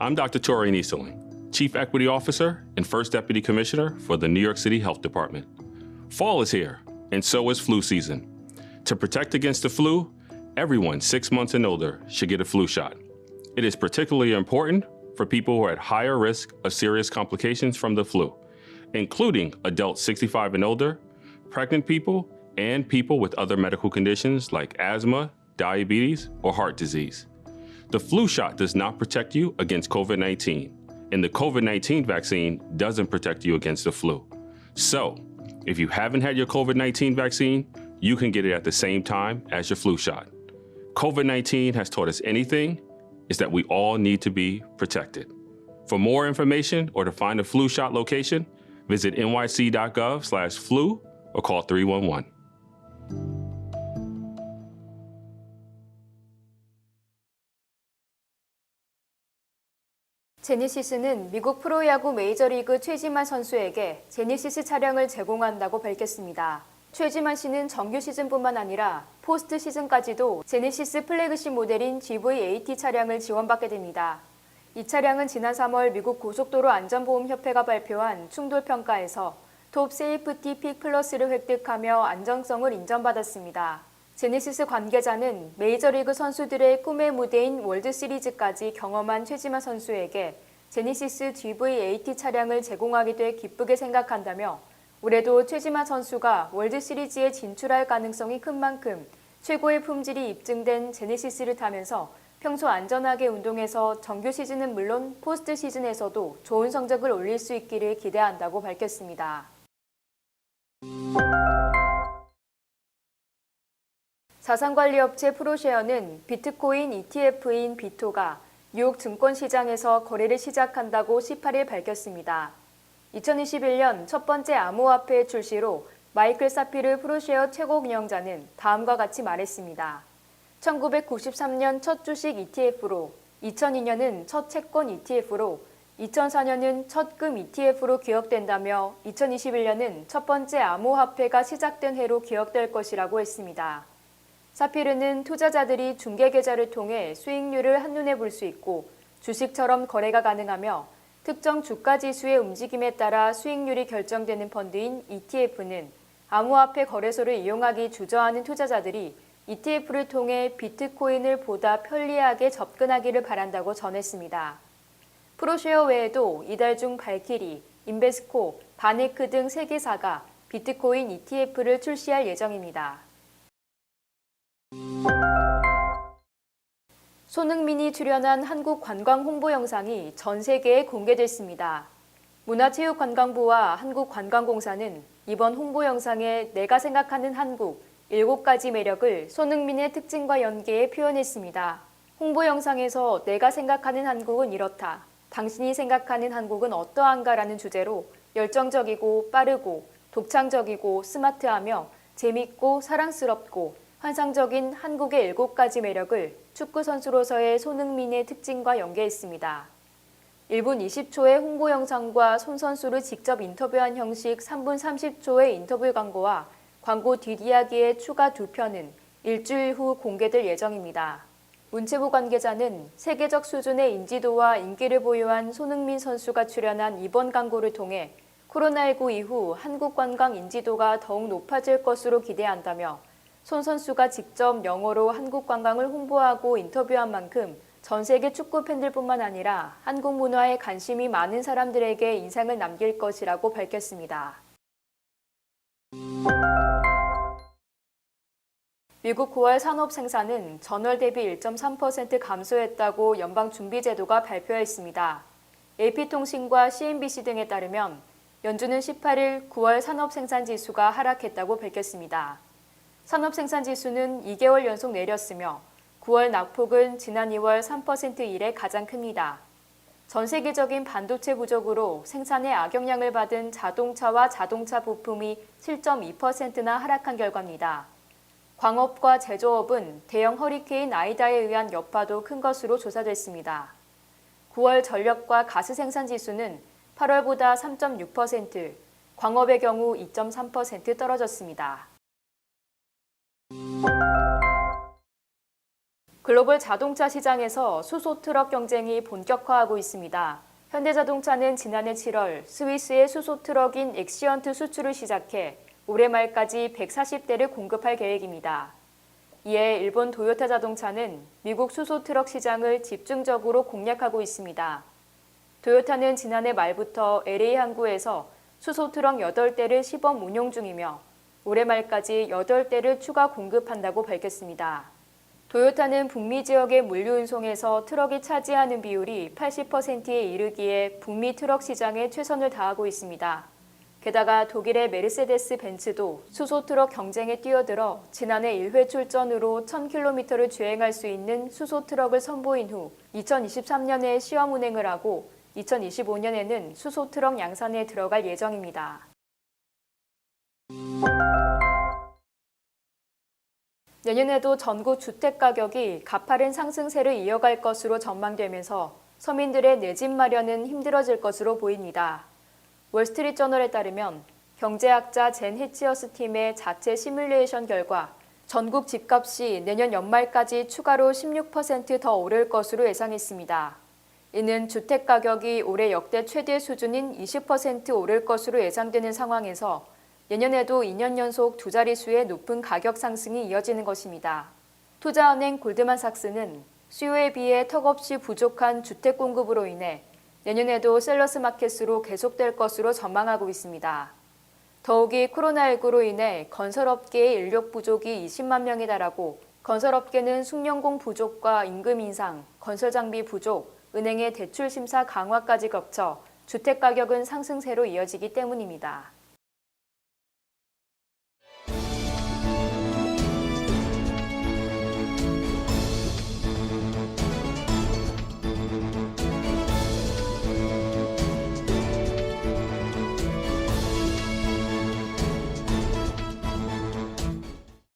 I'm Dr. Tori Nieseling, Chief Equity Officer and First Deputy Commissioner for the New York City Health Department. Fall is here, and so is flu season. To protect against the flu, everyone 6 months and older should get a flu shot. It is particularly important for people who are at higher risk of serious complications from the flu, including adults 65 and older, pregnant people, and people with other medical conditions like asthma, diabetes, or heart disease. The flu shot does not protect you against COVID-19, and the COVID-19 vaccine doesn't protect you against the flu. So, if you haven't had your COVID-19 vaccine, you can get it at the same time as your flu shot. COVID-19 has taught us anything, is that we all need to be protected. For more information or to find a flu shot location, visit nyc.gov/flu or call 311. 제네시스는 미국 프로야구 메이저리그 최지만 선수에게 제네시스 차량을 제공한다고 밝혔습니다. 최지만 씨는 정규 시즌뿐만 아니라 포스트 시즌까지도 제네시스 플래그십 모델인 GV80 차량을 지원받게 됩니다. 이 차량은 지난 3월 미국 고속도로 안전보험협회가 발표한 충돌평가에서 톱 세이프티 픽 플러스를 획득하며 안정성을 인정받았습니다. 제네시스 관계자는 메이저리그 선수들의 꿈의 무대인 월드시리즈까지 경험한 최지만 선수에게 제네시스 GV80 차량을 제공하게 돼 기쁘게 생각한다며 올해도 최지만 선수가 월드시리즈에 진출할 가능성이 큰 만큼 최고의 품질이 입증된 제네시스를 타면서 평소 안전하게 운동해서 정규 시즌은 물론 포스트 시즌에서도 좋은 성적을 올릴 수 있기를 기대한다고 밝혔습니다. 자산관리업체 프로쉐어는 비트코인 ETF인 비토가 뉴욕 증권시장에서 거래를 시작한다고 18일 밝혔습니다. 2021년 첫 번째 암호화폐 출시로 마이클 사피르 프로쉐어 최고 운영자는 다음과 같이 말했습니다. 1993년 첫 주식 ETF로, 2002년은 첫 채권 ETF로, 2004년은 첫 금 ETF로 기억된다며 2021년은 첫 번째 암호화폐가 시작된 해로 기억될 것이라고 했습니다. 사피르는 투자자들이 중개계좌를 통해 수익률을 한눈에 볼 수 있고 주식처럼 거래가 가능하며 특정 주가지수의 움직임에 따라 수익률이 결정되는 펀드인 ETF는 암호화폐 거래소를 이용하기 주저하는 투자자들이 ETF를 통해 비트코인을 보다 편리하게 접근하기를 바란다고 전했습니다. 프로쉐어 외에도 이달 중 발키리, 인베스코, 바네크 등 3개사가 비트코인 ETF를 출시할 예정입니다. 손흥민이 출연한 한국 관광 홍보 영상이 전 세계에 공개됐습니다. 문화체육관광부와 한국관광공사는 이번 홍보 영상에 내가 생각하는 한국 7가지 매력을 손흥민의 특징과 연계해 표현했습니다. 홍보 영상에서 내가 생각하는 한국은 이렇다. 당신이 생각하는 한국은 어떠한가라는 주제로 열정적이고 빠르고 독창적이고 스마트하며 재밌고 사랑스럽고 환상적인 한국의 7가지 매력을 축구 선수로서의 손흥민의 특징과 연계했습니다. 1분 20초의 홍보 영상과 손 선수를 직접 인터뷰한 형식 3분 30초의 인터뷰 광고와 광고 뒷이야기의 추가 2편은 일주일 후 공개될 예정입니다. 문체부 관계자는 세계적 수준의 인지도와 인기를 보유한 손흥민 선수가 출연한 이번 광고를 통해 코로나19 이후 한국 관광 인지도가 더욱 높아질 것으로 기대한다며 손 선수가 직접 영어로 한국 관광을 홍보하고 인터뷰한 만큼 전 세계 축구 팬들뿐만 아니라 한국 문화에 관심이 많은 사람들에게 인상을 남길 것이라고 밝혔습니다. 미국 9월 산업 생산은 전월 대비 1.3% 감소했다고 연방준비제도가 발표했습니다. AP통신과 CNBC 등에 따르면 연준은 18일 9월 산업생산지수가 하락했다고 밝혔습니다. 산업생산지수는 2개월 연속 내렸으며 9월 낙폭은 지난 2월 3% 이래 가장 큽니다. 전 세계적인 반도체 부족으로 생산에 악영향을 받은 자동차와 자동차 부품이 7.2%나 하락한 결과입니다. 광업과 제조업은 대형 허리케인 아이다에 의한 여파도 큰 것으로 조사됐습니다. 9월 전력과 가스 생산 지수는 8월보다 3.6%, 광업의 경우 2.3% 떨어졌습니다. 글로벌 자동차 시장에서 수소 트럭 경쟁이 본격화하고 있습니다. 현대자동차는 지난해 7월 스위스의 수소 트럭인 엑시언트 수출을 시작해 올해 말까지 140대를 공급할 계획입니다. 이에 일본 도요타 자동차는 미국 수소 트럭 시장을 집중적으로 공략하고 있습니다. 도요타는 지난해 말부터 LA 항구에서 수소 트럭 8대를 시범 운용 중이며 올해 말까지 8대를 추가 공급한다고 밝혔습니다. 도요타는 북미 지역의 물류 운송에서 트럭이 차지하는 비율이 80%에 이르기에 북미 트럭 시장에 최선을 다하고 있습니다. 게다가 독일의 메르세데스 벤츠도 수소 트럭 경쟁에 뛰어들어 지난해 1회 출전으로 1000km를 주행할 수 있는 수소 트럭을 선보인 후 2023년에 시험 운행을 하고 2025년에는 수소 트럭 양산에 들어갈 예정입니다. 내년에도 전국 주택 가격이 가파른 상승세를 이어갈 것으로 전망되면서 서민들의 내 집 마련은 힘들어질 것으로 보입니다. 월스트리트저널에 따르면 경제학자 젠 히치어스 팀의 자체 시뮬레이션 결과 전국 집값이 내년 연말까지 추가로 16% 더 오를 것으로 예상했습니다. 이는 주택 가격이 올해 역대 최대 수준인 20% 오를 것으로 예상되는 상황에서 내년에도 2년 연속 두 자릿수의 높은 가격 상승이 이어지는 것입니다. 투자은행 골드만삭스는 수요에 비해 턱없이 부족한 주택 공급으로 인해 내년에도 셀러스 마켓으로 계속될 것으로 전망하고 있습니다. 더욱이 코로나19로 인해 건설업계의 인력 부족이 20만 명에 달하고 건설업계는 숙련공 부족과 임금 인상, 건설 장비 부족, 은행의 대출 심사 강화까지 겹쳐 주택 가격은 상승세로 이어지기 때문입니다.